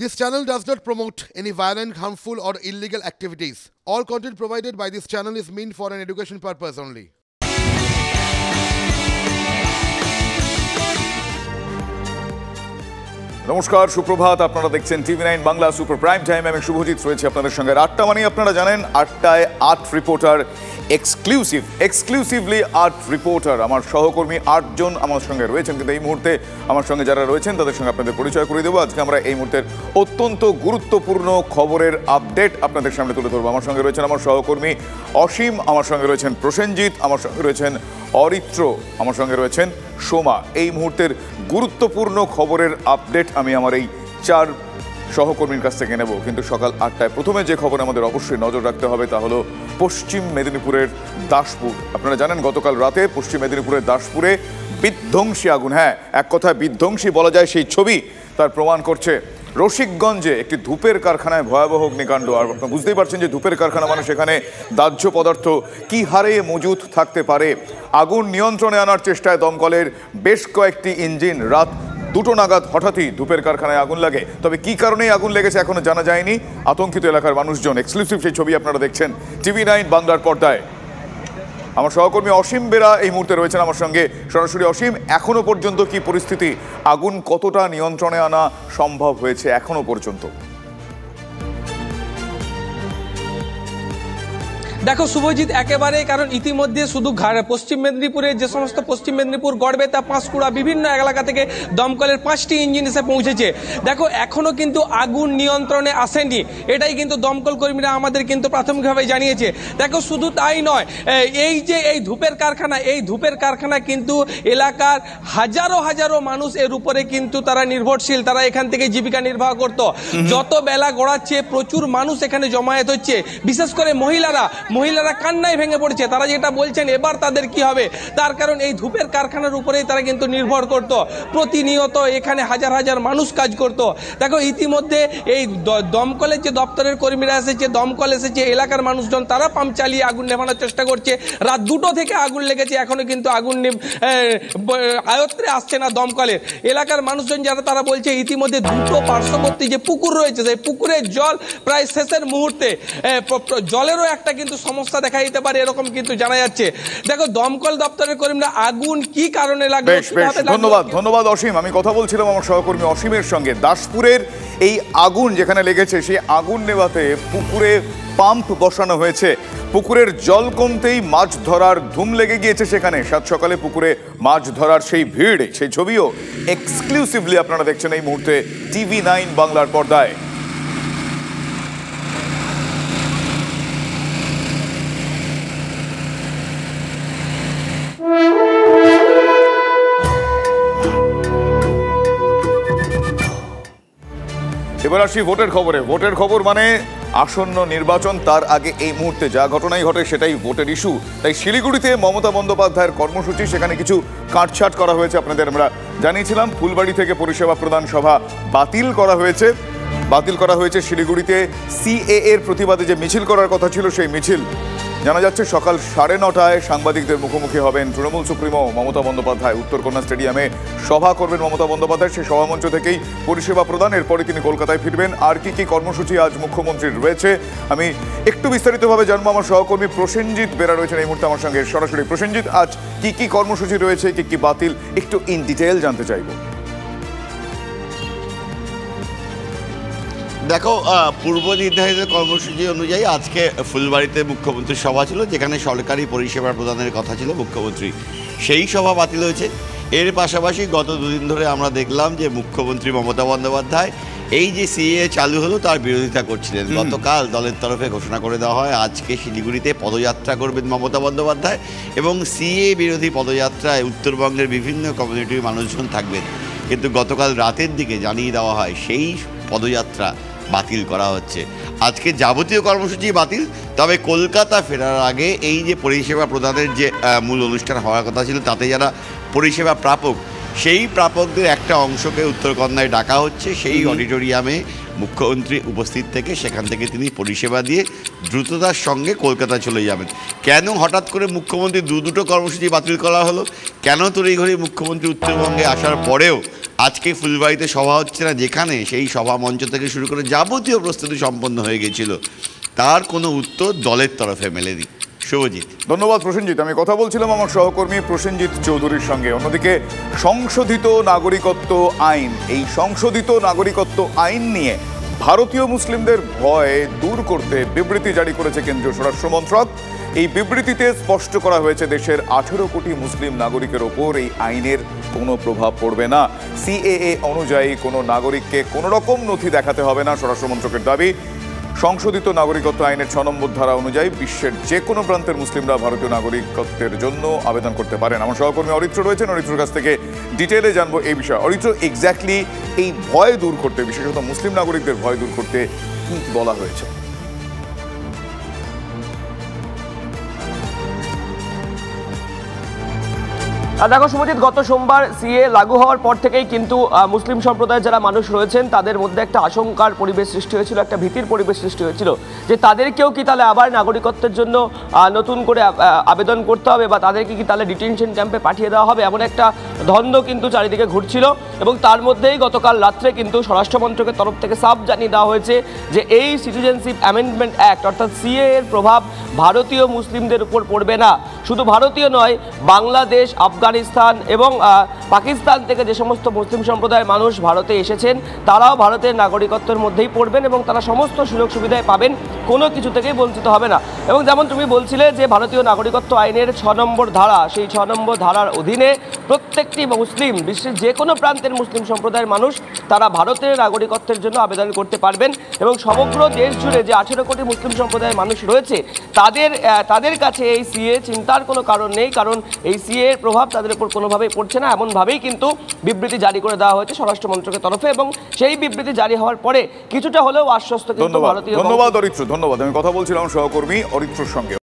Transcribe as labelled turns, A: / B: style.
A: This channel does not promote any violent, harmful, or illegal activities. All content provided by this channel is meant for an education purpose only.
B: নমস্কার, সুপ্রভাত। আপনারা দেখছেন টিভি9 Bangla super prime time. আমি শুভজিৎ রয়েছে আপনাদের সঙ্গে। 8টা মানে আপনারা জানেন 8টায় 8 রিপোর্টার এক্সক্লুসিভলি 8 রিপোর্টার। আমার সহকর্মী 8 জন আমার সঙ্গে রয়েছেন, কিন্তু এই মুহূর্তে আমার সঙ্গে যারা রয়েছেন তাদের সঙ্গে আপনাদের পরিচয় করে দেবো। আজকে আমরা এই মুহূর্তের অত্যন্ত গুরুত্বপূর্ণ খবরের আপডেট আপনাদের সামনে তুলে ধরবো। আমার সঙ্গে রয়েছেন আমার সহকর্মী অসীম, আমার সঙ্গে রয়েছেন প্রসেনজিৎ, আমার সঙ্গে রয়েছেন অরিত্র, আমার সঙ্গে রয়েছেন সোমা। এই মুহূর্তের গুরুত্বপূর্ণ খবরের আপডেট আমি আমার এই 4 সহকর্মীর কাছ থেকে নেব। কিন্তু সকাল 8টায় প্রথমে যে খবর আমাদের অবশ্যই নজর রাখতে হবে তা হলো পশ্চিম মেদিনীপুরের দাসপুর। আপনারা জানেন গতকাল রাতে পশ্চিম মেদিনীপুরের দাসপুরে বিধ্বংসী আগুন। হ্যাঁ, এক কথায় বিধ্বংসী বলা যায়, সেই ছবি তার প্রমাণ করছে। রসিকগঞ্জে একটি ধূপের কারখানায় ভয়াবহ অগ্নিকাণ্ড। আর আপনারা বুঝতেই পারছেন যে ধূপের কারখানা মানে সেখানে দাহ্য পদার্থ কী হারে মজুত থাকতে পারে। আগুন নিয়ন্ত্রণে আনার চেষ্টায় দমকলের বেশ কয়েকটি ইঞ্জিন রাত 2টো নাগাদ হঠাৎই ধূপের কারখানায় আগুন লাগে। তবে কী কারণেই আগুন লেগেছে এখনো জানা যায়নি। আতঙ্কিত এলাকার মানুষজন। এক্সক্লুসিভ সেই ছবি আপনারা দেখছেন টিভি9 বাংলার পর্দায়। আমার সহকর্মী অসীম বেরা এই মুহূর্তে রয়েছেন আমার সঙ্গে সরাসরি। অসীম, এখনো পর্যন্ত কি পরিস্থিতি? আগুন কতটা নিয়ন্ত্রণে আনা সম্ভব হয়েছে এখনো পর্যন্ত?
C: দেখো শুভজিৎ, একেবারে, কারণ ইতিমধ্যে শুধু পশ্চিম মেদিনীপুরে যে সমস্ত পশ্চিম মেদিনীপুর, গড়বেতা, পাঁশকুড়া, বিভিন্ন এলাকা থেকে দমকলের 5টি ইঞ্জিন এসে পৌঁছেছে। দেখো এখনো কিন্তু আগুন নিয়ন্ত্রণে আসেনি, এটাই কিন্তু দমকল কর্মীরা আমাদের কিন্তু প্রাথমিকভাবে জানিয়েছে। দেখো শুধু তাই নয়, এই ধূপের কারখানা, এই ধূপের কারখানা কিন্তু এলাকার হাজারো মানুষ এর উপরে কিন্তু তারা নির্ভরশীল, তারা এখান থেকে জীবিকা নির্বাহ করত। যত বেলা গড়াচ্ছে প্রচুর মানুষ এখানে জমায়েত হচ্ছে, বিশেষ করে মহিলারা কান্নায় ভেঙে পড়ছে। তারা যেটা বলছেন এবার তাদের কি হবে, তার কারণ এই ধূপের কারখানার উপরেই তারা কিন্তু নির্ভর করত। প্রতিনিয়ত এখানে হাজার মানুষ কাজ করত। দেখো ইতিমধ্যে এই দমকলের যে দপ্তরের কর্মীরা এসেছে, দমকল এসেছে, এলাকার মানুষজন তারা পাম্প চালিয়ে আগুন নেভানোর চেষ্টা করছে। রাত 2টো থেকে আগুন লেগেছে, এখনো কিন্তু আগুন আয়ত্তে আসছে না দমকলের। এলাকার মানুষজন যারা তারা বলছে ইতিমধ্যে 2টো পার্শ্ববর্তী যে পুকুর রয়েছে সেই পুকুরের জল প্রায় শেষের মুহূর্তে, জলেরও একটা কিন্তু সমস্যা দেখা দিতে পারে, এরকম কিন্তু জানা যাচ্ছে। দেখো দমকল দপ্তরের কর্মীরা আগুন কি কারণে লাগবে।
B: ধন্যবাদ অসীম। আমি কথা বলছিলাম আমার সহকর্মী অসীমের সঙ্গে। দাসপুরের এই আগুন যেখানে লেগেছে সেই আগুন নেভাতে পুকুরে পাম্প বসানো হয়েছে। পুকুরের জল কমতেই মাছ ধরার ধুম লেগে গিয়েছে সেখানে। সাত সকালে পুকুরে মাছ ধরার সেই ভিড়, সেই ছবিও এক্সক্লুসিভলি আপনারা দেখছেন এই মুহূর্তে টিভি9 বাংলার পর্দায়। এবার আসি ভোটের খবর মানে আসন্ন নির্বাচন। তার আগে এই মুহূর্তে যা ঘটনাই ঘটে সেটাই ভোটের ইস্যু। তাই শিলিগুড়িতে মমতা বন্দ্যোপাধ্যায়ের কর্মসূচি, সেখানে কিছু কাটছাট করা হয়েছে। আপনাদের আমরা জানিয়েছিলাম ফুলবাড়ি থেকে পরিষেবা প্রদান সভা বাতিল করা হয়েছে। শিলিগুড়িতে সিএএ এর প্রতিবাদে যে মিছিল করার কথা ছিল সেই মিছিল জানা যাচ্ছে সকাল 9:30টায় সাংবাদিকদের মুখোমুখি হবেন তৃণমূল সুপ্রিমো মমতা বন্দ্যোপাধ্যায়। উত্তরকন্যা স্টেডিয়ামে সভা করবেন মমতা বন্দ্যোপাধ্যায়। সেই সভামঞ্চ থেকেই পরিষেবা প্রদান। এরপরে তিনি কলকাতায় ফিরবেন। আর কি কর্মসূচি আজ মুখ্যমন্ত্রীর রয়েছে আমি একটু বিস্তারিতভাবে জানবো। আমার সহকর্মী প্রসেনজিৎ বেরা রয়েছেন এই মুহূর্তে আমার সঙ্গে সরাসরি। প্রসেনজিৎ, আজ কি কর্মসূচি রয়েছে, কি বাতিল, একটু ইন ডিটেইল জানতে চাইবো।
D: দেখো, পূর্ব নির্ধারিত কর্মসূচি অনুযায়ী আজকে ফুলবাড়িতে মুখ্যমন্ত্রীর সভা ছিল, যেখানে সরকারি পরিষেবা প্রদানের কথা ছিল মুখ্যমন্ত্রী। সেই সভা বাতিল হয়েছে। এর পাশাপাশি গত 2 দিন ধরে আমরা দেখলাম যে মুখ্যমন্ত্রী মমতা বন্দ্যোপাধ্যায় এই যে সিএএ চালু হলো তার বিরোধিতা করছিলেন। গতকাল দলের তরফে ঘোষণা করে দেওয়া হয় আজকে শিলিগুড়িতে পদযাত্রা করবেন মমতা বন্দ্যোপাধ্যায়, এবং সিএএ বিরোধী পদযাত্রায় উত্তরবঙ্গের বিভিন্ন কমিউনিটির মানুষজন থাকবেন। কিন্তু গতকাল রাতের দিকে জানিয়ে দেওয়া হয় সেই পদযাত্রা বাতিল করা হচ্ছে। আজকে যাবতীয় কর্মসূচি বাতিল। তবে কলকাতা ফেরার আগে এই যে পরিষেবা প্রদানের যে মূল অনুষ্ঠান হওয়ার কথা ছিল, তাতে যারা পরিষেবা প্রাপক সেই প্রাপকদের একটা অংশকে উত্তরকন্যায় ডাকা হচ্ছে, সেই অডিটোরিয়ামে মুখ্যমন্ত্রী উপস্থিত থেকে সেখান থেকে তিনি পরিষেবা দিয়ে দ্রুততার সঙ্গে কলকাতা চলে যাবেন। কেন হঠাৎ করে মুখ্যমন্ত্রী দুটো কর্মসূচি বাতিল করা হলো? কেন তড়িঘড়ি মুখ্যমন্ত্রী উত্তরবঙ্গে আসার পরেও আজকে ফুলবাড়িতে সভা হচ্ছে না, যেখানে সেই সভা মঞ্চ থেকে শুরু করে যাবতীয় প্রস্তুতি সম্পন্ন হয়ে গেছিল? তার কোনো উত্তর দলের তরফে মেলেনি। শুভজিৎ।
B: ধন্যবাদ প্রসেনজিৎ। আমি কথা বলছিলাম আমার সহকর্মী প্রসেনজিৎ চৌধুরীর সঙ্গে। অন্যদিকে সংশোধিত নাগরিকত্ব আইন, এই সংশোধিত নাগরিকত্ব আইন নিয়ে ভারতীয় মুসলিমদের ভয় দূর করতে বিবৃতি জারি করেছে কেন্দ্রীয় স্বরাষ্ট্র মন্ত্রক। এই বিবৃতিতে স্পষ্ট করা হয়েছে দেশের 18 কোটি মুসলিম নাগরিকের ওপর এই আইনের কোনো প্রভাব পড়বে না। সিএএ অনুযায়ী কোনো নাগরিককে কোনো রকম নথি দেখাতে হবে না, স্বরাষ্ট্র মন্ত্রকের দাবি। সংশোধিত নাগরিকত্ব আইনের 6 নম্বর ধারা অনুযায়ী বিশ্বের যে কোনো প্রান্তের মুসলিমরা ভারতীয় নাগরিকত্বের জন্য আবেদন করতে পারেন। আমার সহকর্মী অরিত্র রয়েছেন, অরিত্রর কাছ থেকে ডিটেলে জানবো এই বিষয়ে। অরিত্র, এক্স্যাক্টলি এই ভয় দূর করতে, বিশেষত মুসলিম নাগরিকদের ভয় দূর করতে কি বলা হয়েছে?
E: দেখো শুভজিৎ, গত সোমবার সিএ লাগু হওয়ার পর থেকেই কিন্তু মুসলিম সম্প্রদায়ের যারা মানুষ রয়েছেন তাদের মধ্যে একটা আশঙ্কার পরিবেশ সৃষ্টি হয়েছিল, একটা ভীতির পরিবেশ সৃষ্টি হয়েছিল যে তাদেরকেও কি তাহলে আবার নাগরিকত্বের জন্য নতুন করে আবেদন করতে হবে, বা তাদেরকে কি তাহলে ডিটেনশন ক্যাম্পে পাঠিয়ে দেওয়া হবে, এমন একটা দ্বন্দ্ব কিন্তু চারিদিকে ঘুরছিল। এবং তার মধ্যেই গতকাল রাত্রে কিন্তু স্বরাষ্ট্র মন্ত্রকের তরফ থেকে সাফ জানিয়ে দেওয়া হয়েছে যে এই সিটিজেনশিপ অ্যামেন্ডমেন্ট অ্যাক্ট অর্থাৎ সিএ এর প্রভাব ভারতীয় মুসলিমদের উপর পড়বে না। শুধু ভারতীয় নয়, বাংলাদেশ, আফগানিস্তান এবং পাকিস্তান থেকে যে সমস্ত মুসলিম সম্প্রদায়ের মানুষ ভারতে এসেছেন তারাও ভারতের নাগরিকত্বের মধ্যেই পড়বেন এবং তারা সমস্ত সুযোগ সুবিধায় পাবেন, কোনো কিছু থেকেই বঞ্চিত হবে না। এবং যেমন তুমি বলছিলে যে ভারতীয় নাগরিকত্ব আইনের 6 নম্বর ধারা, সেই 6 নম্বর ধারার অধীনে প্রত্যেকটি মুসলিম, বিশ্বের যে কোনো প্রান্তের মুসলিম সম্প্রদায়ের মানুষ তারা ভারতের নাগরিকত্বের জন্য আবেদন করতে পারবেন। এবং সমগ্র দেশ জুড়ে যে 18 কোটি মুসলিম সম্প্রদায়ের মানুষ রয়েছে তাদের কাছে এই সিএ চিন্তার কোনো কারণ নেই, কারণ এই সিএ এর প্রভাব তাদের উপর কোনোভাবেই পড়ছে না, এমনভাবেই কিন্তু বিবৃতি জারি করে দেওয়া হয়েছে স্বরাষ্ট্র মন্ত্রকের তরফে। এবং সেই বিবৃতি জারি হওয়ার পরে কিছুটা হলেও আশ্বস্ত কিন্তু ভারতীয়।
B: ধন্যবাদ অরিত্র, ধন্যবাদ। আমি কথা বলছিলাম সহকর্মী অরিত্রর সঙ্গে।